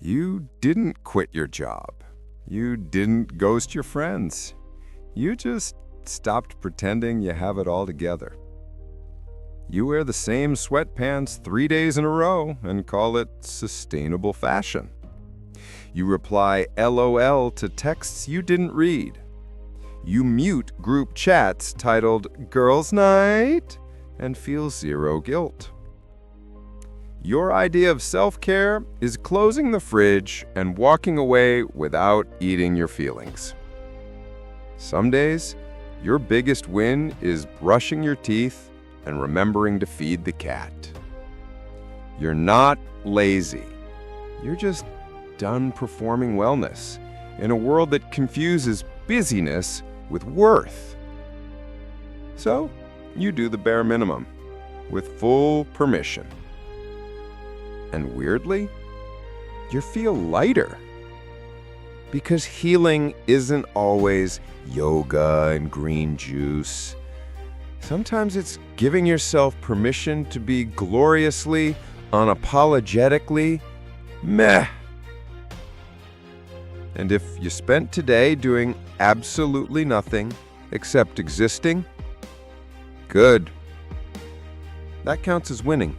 You didn't quit your job. You didn't ghost your friends. You just stopped pretending you have it all together. You wear the same sweatpants 3 days in a row and call it sustainable fashion. You reply LOL to texts you didn't read. You mute group chats titled Girls' Night and feel zero guilt. Your idea of self-care is closing the fridge and walking away without eating your feelings. Some days, your biggest win is brushing your teeth and remembering to feed the cat. You're not lazy. You're just done performing wellness in a world that confuses busyness with worth. So, you do the bare minimum with full permission. And weirdly, you feel lighter. Because healing isn't always yoga and green juice. Sometimes it's giving yourself permission to be gloriously, unapologetically meh. And if you spent today doing absolutely nothing except existing, good. That counts as winning.